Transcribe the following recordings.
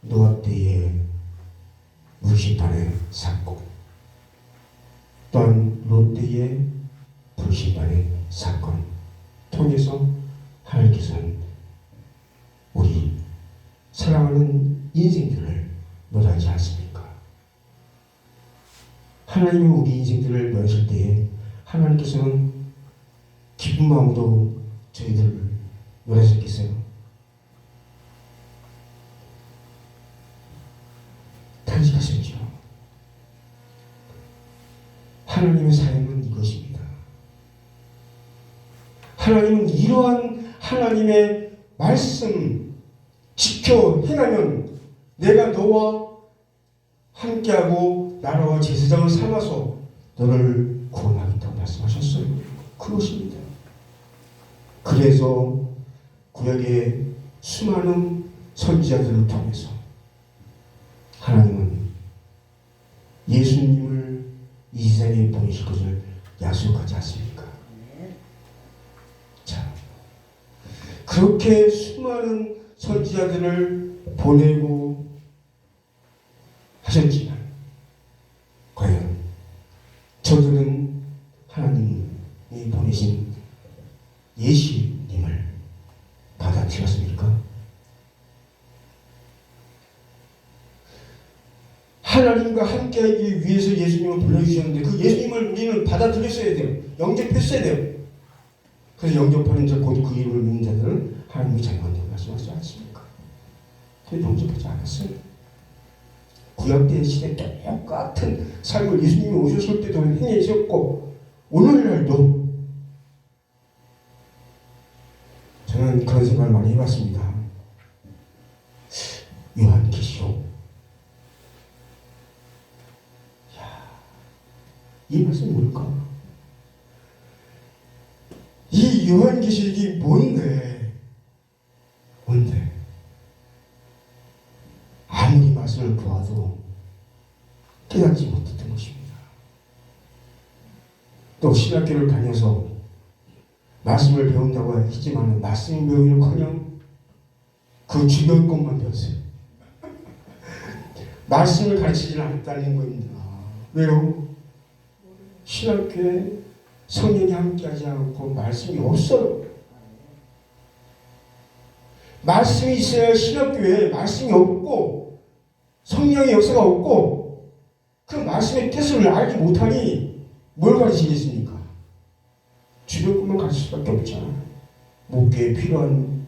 노아 때의 물심판의 사건, 또한 롯 때의 불심판의 사건 통해서 하나님께서는 우리 사랑하는 인생들을 멸하지 않습니까? 하나님은 우리 인생들을 멸하실 때에 하나님께서는 기쁜 마음으로 저희들을 멸하셨겠어요? 탄식하십시오. 하나님의 사역은 이것입니다. 하나님은 이러한 하나님의 말씀 지켜 행하면 내가 너와 함께하고 나라와 제사장을 삼아서 너를 구원하겠다고 말씀하셨어요. 그것입니다. 그래서 구약의 수많은 선지자들을 통해서 하나님은 예수님을 이 세상에 보내실 것을 약속하지 않습니까? 자, 그렇게 수많은 선지자들을 보내고 하셨지만 과연 저들은 하나님이 보내신 예수님을 받아들였습니까? 하나님과 함께하기 위해서 예수님을 불러주셨는데 그 예수님을 우리는 받아들였어야 돼요. 영접했어야 돼요. 그래서 영접하는 자, 곧 그 이름을 믿는 자들은 하나님의 자녀가 된다고 말씀하지 않습니까? 그래서 영접하지 않았어요. 구약대 시대 똑같은 삶을 예수님이 오셨을 때도 행해주셨고 오늘날도 저는 그런 생각을 많이 해봤습니다. 요한계시록, 이 말씀이 뭘까? 이 요한계시록이 뭔데? 아무리 말씀을 보아도 깨닫지 못했던 것입니다. 또 신학교를 다녀서 말씀을 배운다고 했지만 말씀 배우기는커녕 그 주변 것만 배웠어요. 말씀을 가르치지는 않았다는 겁니다. 왜요? 신학교에 성령이 함께하지 않고 말씀이 없어요. 말씀이 있어야 신학교에 말씀이 없고 성령의 역사가 없고 그 말씀의 뜻을 알지 못하니 뭘 가르치겠습니까? 주변 것만 가르칠 수밖에 없잖아요. 목회에 필요한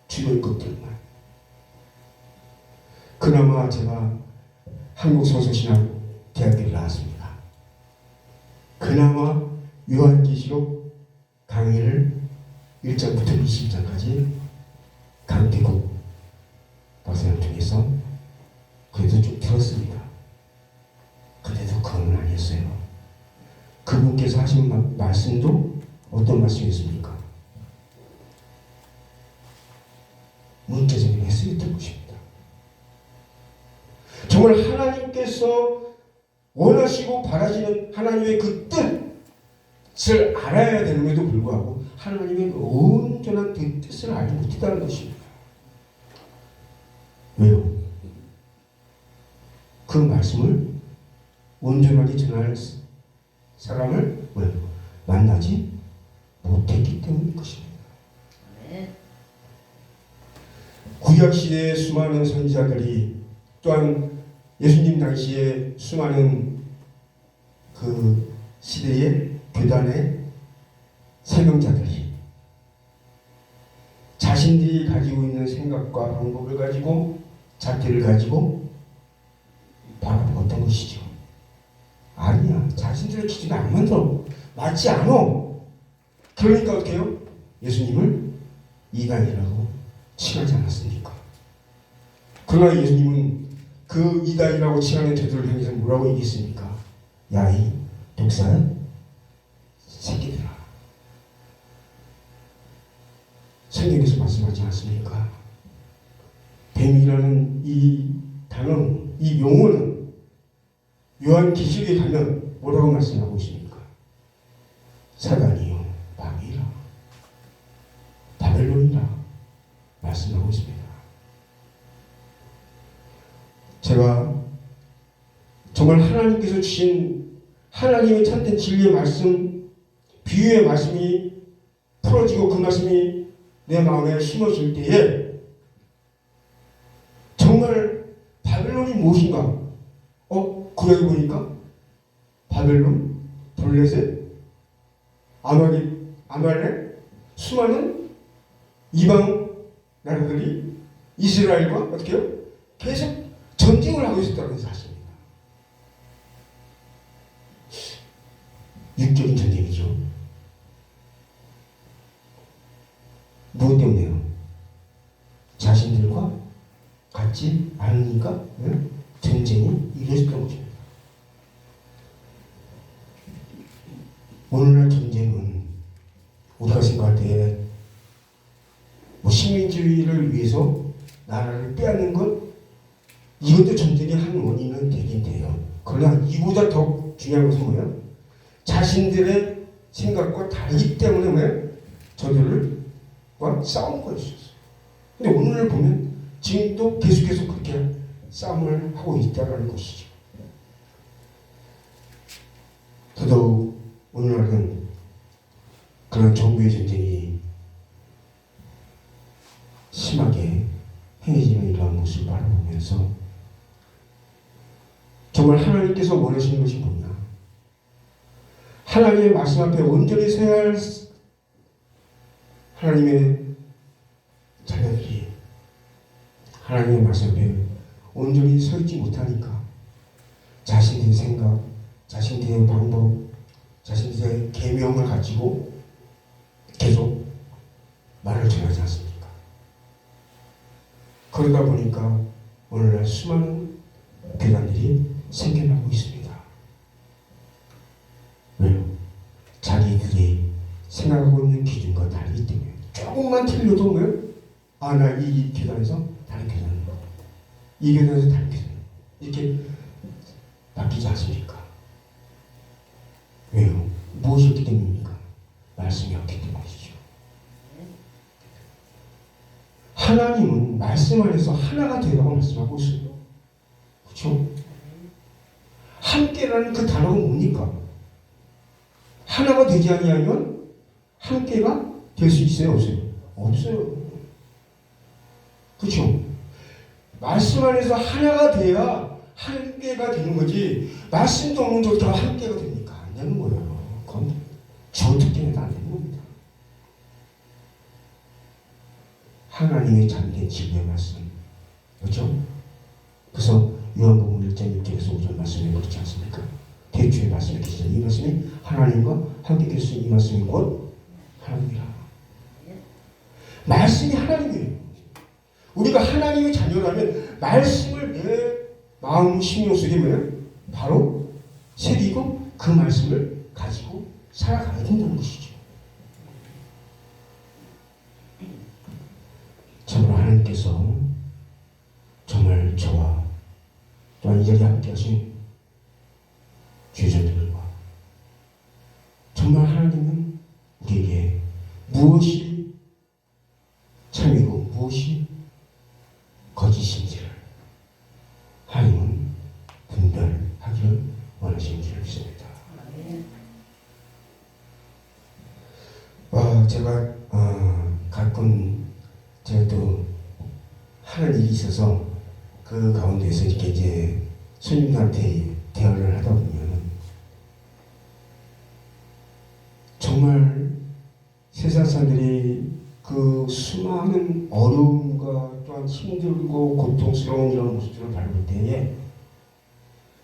주변 것들만. 그나마 제가 한국성서신학대학교를 나왔습니다. 그나마 요한계시록 강의를 1장부터 20장까지 강대국 박사님 통해서 그래도 좀 들었습니다. 그래도 그건 아니었어요. 그분께서 하신 말씀도 어떤 말씀이었습니까? 문자적인 메시지였던 것입니다. 정말 하나님께서 원하시고 바라시는 하나님의 그 뜻을 알아야 되는데도 불구하고 하나님의 그 온전한 그 뜻을 알지 못했다는 것입니다. 왜요? 그 말씀을 온전하게 전할 사람을 만나지 못했기 때문인 것입니다. 구약시대의 수많은 선지자들이 또한 예수님 당시에 수많은 그 시대의 교단의 설명자들이 자신들이 가지고 있는 생각과 방법을 가지고 잣대를 가지고 바라보았던 것이죠. 아니야. 자신들의 기준이 안 만들어. 맞지 않아. 그러니까 어떻게 해요? 예수님을 이단이라고 칭하지 않았습니까? 그러나 예수님은 그 이단이라고 칭하는 저들을 향해서 뭐라고 얘기했습니까? 야, 이 독사의 새끼들아. 성경에서 말씀하지 않습니까? 뱀이라는 이 단어, 이 용어는 요한계시록에 가면 뭐라고 말씀하고 있습니까? 사단이요, 마귀라, 바벨론이라 말씀하고 있습니다. 제가 정말 하나님께서 주신 하나님의 참된 진리의 말씀, 비유의 말씀이 풀어지고 그 말씀이 내 마음에 심어질 때에 정말 바벨론이 무엇인가? 그러고 보니까 바벨론, 블레셋, 아말렉, 수많은 이방 나라들이 이스라엘과 어떻게 해요? 계속 전쟁을 하고 있었다는 사실입니다. 육적인 전쟁이죠. 무엇 때문에요? 자신들과 같지 않으니까 전쟁이 일어났던 거죠. 오늘날 전쟁은 우리가 생각할 때 식민지를 위해서 나라를 빼앗는 것, 이것도 전쟁의 한 원인은 되긴 돼요. 그러나 이보다 더 중요한 것은 뭐예요? 자신들의 생각과 다르기 때문에 왜 저들과 싸운 거였어요. 근데 오늘날 보면 지금도 계속해서 그렇게 싸움을 하고 있다는 것이죠. 더더욱 오늘날은 그런 종교의 전쟁이 심하게 행해지는 이러한 모습을 바라보면서 정말 하나님께서 원하시는 것이 뭐냐? 하나님의 말씀 앞에 온전히 서야 할 하나님의 자녀들이 하나님의 말씀 앞에 온전히 서 있지 못하니까 자신들의 생각, 자신들의 방법, 자신들의 계명을 가지고 계속 말을 전하지 않습니까? 그러다 보니까 오늘날 수많은 괴담들이 생겨나고 있습니다. 왜요? 자기들이 생각하고 있는 기준과 다르기 때문에 조금만 틀려도 뭐예요? 나 이 계단에서 다른 계단으로, 이 계단에서 다른 계단으로 이렇게 바뀌지 않습니까? 왜요? 무엇이었기 때문입니까? 말씀이었기 때문이죠. 하나님은 말씀 안에서 하나가 되라고 말씀하고 있어요. 그렇죠? 함께라는 그 단어가 뭡니까? 하나가 되지 아니하면 함께가 될 수 있어요? 없어요? 없어요. 그렇죠? 말씀 안에서 하나가 돼야 함께가 되는 거지, 말씀도 없는 저기가 함께가 됩니까? 안 되는 거예요. 그건 저특기는 안 되는 겁니다. 하나님의 참된 진리의 말씀, 그렇죠? 그래서 요한복음 1장 1절에서 5절 말씀에 그렇지 않습니까? 대주의 말씀에 계시죠. 이 말씀이 하나님과 함께 계신 이 말씀이 곧 하나님이라. 말씀이 하나님이에요. 우리가 하나님의 자녀라면 말씀을 내 마음, 심령 속에 뭐예요? 바로 새기고 그 말씀을 가지고 살아가야 된다는 것이죠. 참으로 하나님께서 정말 저와 또한 이 자리에 함께 하신 주전들과 정말 하나님은 우리에게 무엇이 참이고 무엇이 거짓인지를 하나님은 분별하기를 원하시는 줄 믿습니다. 제가 가끔 제가 또 하는 일이 있어서 그 가운데서 이렇게 이제 손님들한테 대화를 하다 보면 정말 세상 사람들이 그 수많은 어려움과 또한 힘들고 고통스러운 이런 모습들을 바라볼 때에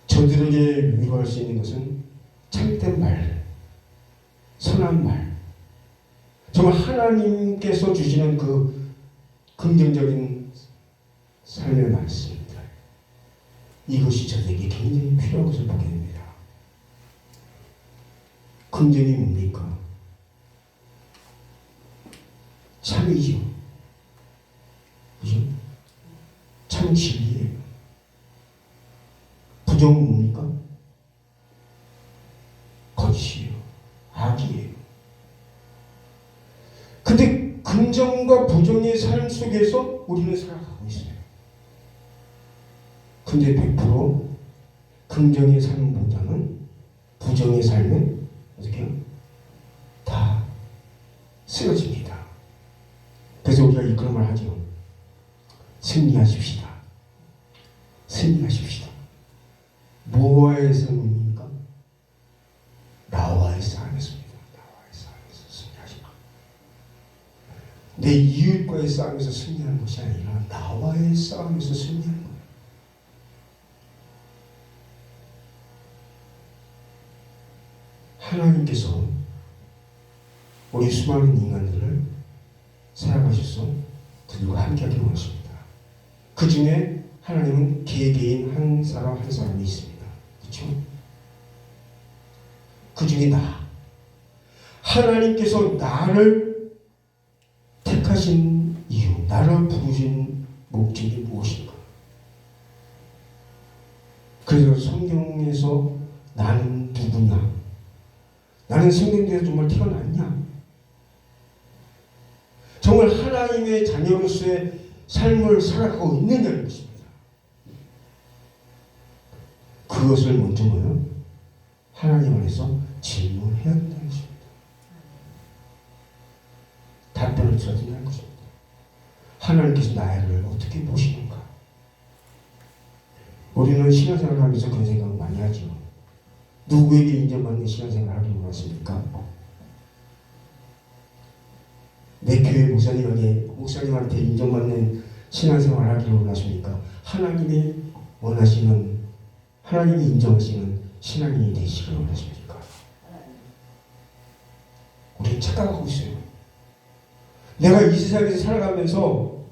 저들에게 위로할 수 있는 것은 참된 말, 선한 말, 정말 하나님께서 주시는 그 긍정적인 삶의 말씀들, 이것이 저에게 굉장히 필요한 것을 보게 됩니다. 긍정이 뭡니까? 참이죠. 그죠? 참 진리예요. 부정은 뭡니까? 거짓이에요. 악이에요. 근데 긍정과 부정의 삶 속에서 우리는 살아가고 있어요. 근데 100% 긍정의 삶보다는 부정의 삶에 어떻게 해요? 다 쓰여집니다. 그래서 우리가 그런 말 하죠. 승리하십시다. 승리하십시다. 뭐와의 싸움입니까? 나와의 싸움이었습니다. 나와의 싸움에서 승리하십시다. 내 이웃과의 싸움에서 승리하는 것이 아니라 나와의 싸움에서 승리하는 거예요. 하나님께서 우리 수많은 인간들을 사랑하셔서 그들과 함께하기를 원하십니다. 그 중에 하나님은 개개인 한 사람 한 사람이 있습니다. 그렇죠? 그 중에 나. 하나님께서 나를 택하신 이유, 나를 부르신 목적이 무엇인가? 그래서 성경에서 나는 누구냐? 나는 성경대에서 정말 태어났냐? 정말 하나님의 자녀로서의 삶을 살아가고 있느냐는 것입니다. 그것을 먼저 뭐요? 하나님 안에서 질문해야 된다는 것입니다. 답변을 들어야 된다는 것입니다. 하나님께서 나를 어떻게 보시는가? 우리는 신앙생활을 하면서 그런 생각을 많이 하죠. 누구에게 인정받는 신앙생활을 하기를 원하십니까? 내 교회 목사님한테 인정받는 신앙생활을 하기를 원하십니까? 하나님이 원하시는, 하나님이 인정하시는 신앙인이 되시기를 원하십니까? 우리는 착각하고 있어요. 내가 이 세상에서 살아가면서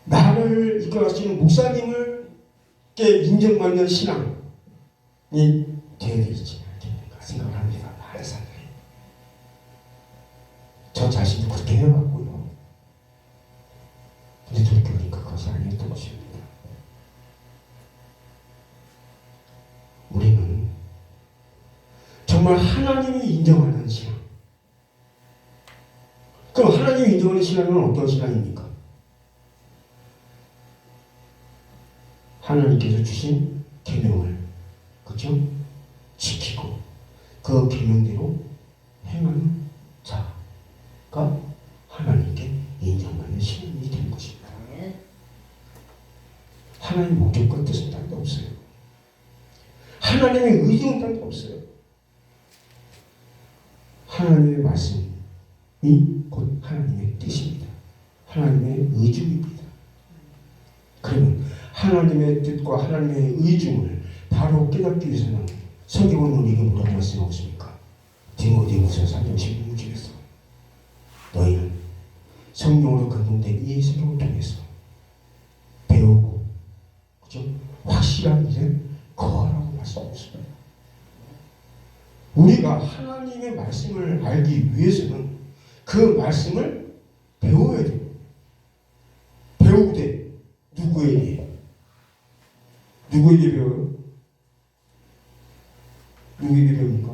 나를 이끌어가시는 목사님을께 인정받는 신앙이 되어야 되지 않겠는가 생각을 합니다. 많은 사람들이. 저 자신도 그렇게 해왔고요. 근데 돌이켜보니까 그것이 아니었던 것입니다. 우리는 정말 하나님이 인정하는 신앙. 그럼 하나님이 인정하는 신앙은 어떤 신앙입니까? 하나님께서 주신 계명을, 그렇죠? 지키고 그 계명대로 행하는 자가 하나님께 인정받는 신앙이 되는 것입니다. 하나님 목적과 뜻은 따로 없어요. 하나님의 의지는 따로 없어요. 하나님의 말씀이 곧 하나님의 뜻입니다. 하나님의 의중입니다. 그러면 하나님의 뜻과 하나님의 의중을 바로 깨닫기 위해서는 성경은 우리에게 뭐라고 말씀하고 있습니까? 디모데후서 3장 16절에서 너희는 성령으로 감동된 이 성경을 통해서 배우고, 그죠? 확실한 일에 거하라고 말씀하고 있습니다. 우리가 하나님의 말씀을 알기 위해서는 그 말씀을 배워야 돼요. 배우되 누구에게? 누구에게 배워요? 누구에게 배웁니까?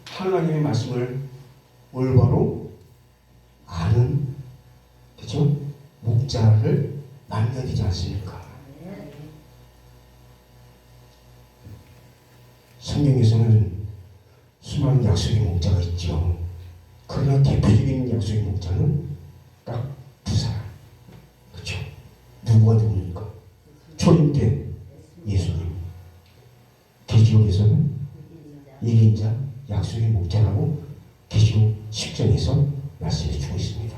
하나님의 말씀을 올바로 아는, 그렇죠? 목자를 만나야 되지 않습니까? 성경에서는 수많은 약속의 목자가 있죠. 그러나 대표적인 약속의 목자는 딱 두 사람. 그렇죠? 누구가 누굽니까? 초림 때 예수님. 계시록에서는 예언자, 약속의 목자라고 계시록 10장에서 말씀해 주고 있습니다.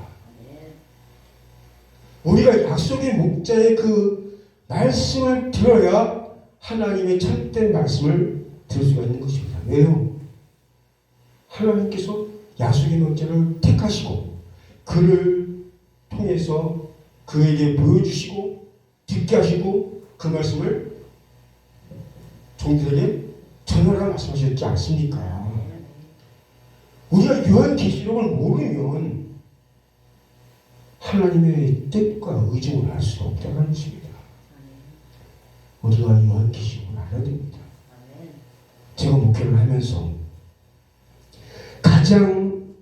우리가 약속의 목자의 그 말씀을 들어야 하나님의 참된 말씀을 들을 수가 있는 것입니다. 왜요? 하나님께서 약속의 목자를 택하시고 그를 통해서 그에게 보여주시고 듣게 하시고 그 말씀을 종들에게 전하라고 말씀하셨지 않습니까? 우리가 요한계시록을 모르면 하나님의 뜻과 의중을 알 수가 없다는 것입니다. 우리가 요한계시록을 알아야 됩니다. 제가 목회를 하면서 가장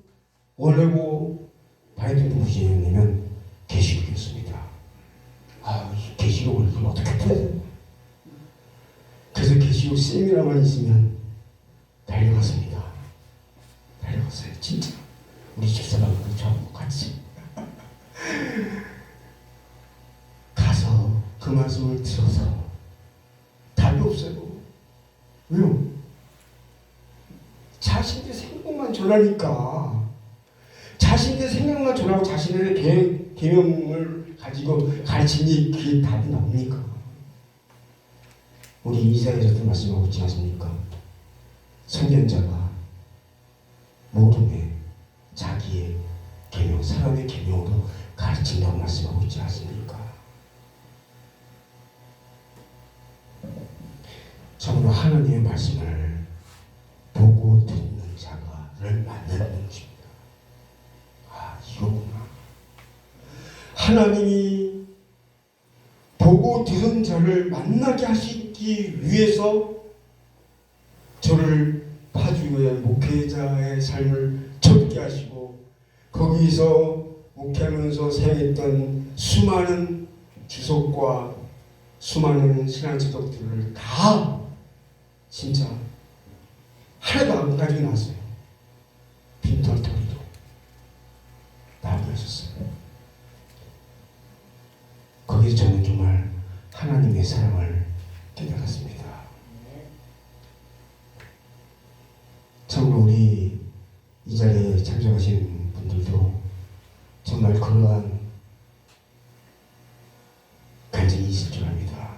원하고 바랬던 부분이 뭐냐면 계시록이었습니다. 그래서 계시록 세미나만 있으면 달려갔습니다. 달려갔어요. 진짜 우리 집사람도 저하고 같이 가서 그 말씀을 들어서 답이 없어요. 왜요? 자신의 생각만 전하니까, 자신의 생각만 전하고 자신의 계명을 가지고 가르치니 그게 답이 나옵니까? 우리 이사야서도 말씀하고 있지 않습니까? 선견자가 모둠에 자기의 계명, 사람의 계명으로 가르친다고 말씀하고 있지 않습니까? 참으로 하나님의 말씀을 보고 듣는 자가를 만나는 것입니다. 아, 이거구나. 하나님이 보고 들은 자를 만나게 하시기 위해서 저를 파주의 목회자의 삶을 접게 하시고, 거기서 목회하면서 사용했던 수많은 주석과 수많은 신앙지도들을 다 진짜 하나도 안 가지고 나왔어요. 빈털터리도 나오게 하셨어요. 거기서 저는 정말 하나님의 사랑을 깨달았습니다. 참으로 우리 이 자리에 참석하신 분들도 정말 그러한 간증이 있을 줄 압니다.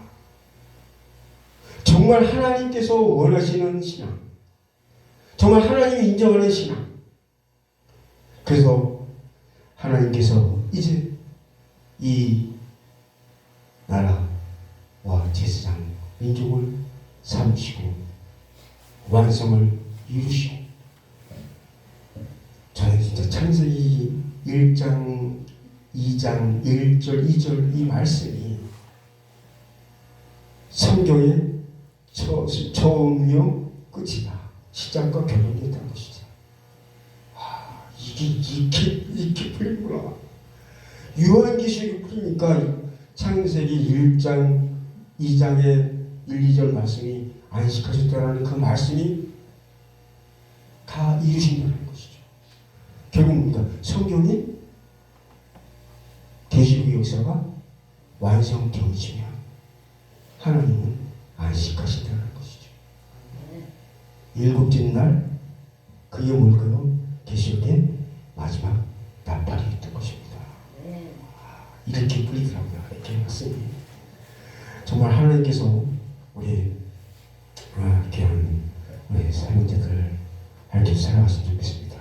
정말 하나님께서 원하시는 신앙, 정말 하나님이 인정하는 신앙. 그래서 하나님께서 이제 이 나라와 제사장 민족을 삼으시고 완성을 이루시고, 저는 진짜 창세기 1장 2장 1절 2절 이 말씀이 성경의 처음이요 끝이다. 시작과 결론이 있다는 것이죠. 아, 이게 풀리구나. 요한계시록이 풀리니까 창세기 1장 2장의 1, 2절 말씀이 안식하셨다는 그 말씀이 다 이루신다는 것이죠. 결국입니다. 성경이 계시록의 역사가 완성되어지면 하나님은 안식하신다는 것이죠. 일곱째 날 그의 뭘까요? 계시록의 마지막 나팔이 있던 것입니다. 이렇게 풀리더라고요. 이렇게 말씀이. 정말 하나님께서 우리 귀한 우리 사명자들을 하나님께서 사랑하시면 좋겠습니다.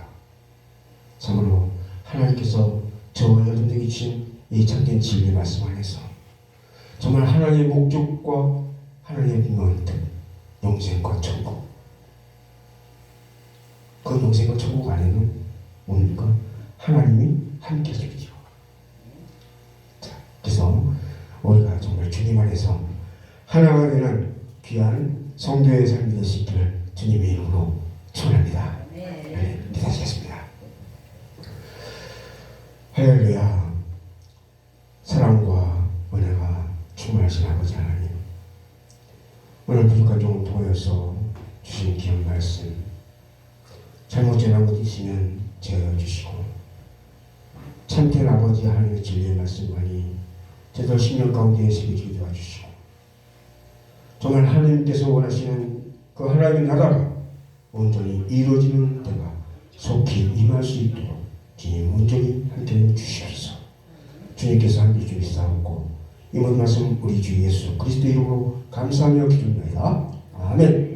참으로 하나님께서 저와 여러분에게 주신 이 참된 진리의 말씀 안에서 정말 하나님의 목적과 하나님의 분명한 뜻, 영생과 천국, 그 영생과 천국 안에는 뭡니까? 하나님이 함께 해주죠. 그래서 우리가 정말 주님 안에서 하나가 되는 귀한 성도의 삶이 되시기를 주님의 이름으로 축원합니다. 네, 기도하시겠습니다. 할렐루야. 사랑과 은혜가 충만하신 아버지 하나님, 오늘 부족한 종을 통해서 주신 귀한 말씀, 잘못 전한 것 있으면 제어해 주시고, 참된 아버지 하나님의 진리의 말씀만이 제대로 10년 가운데 새겨지게 도와주시고, 정말 하나님께서 원하시는 그 하나님의 나라가 온전히 이루어지는 때가 속히 임할 수 있도록 주님 온전히 함께해 주시옵소서. 주님께서 함께 주시사옵고 이 모든 말씀 우리 주 예수 그리스도 이름으로 감사하며 기도합니다. 아멘.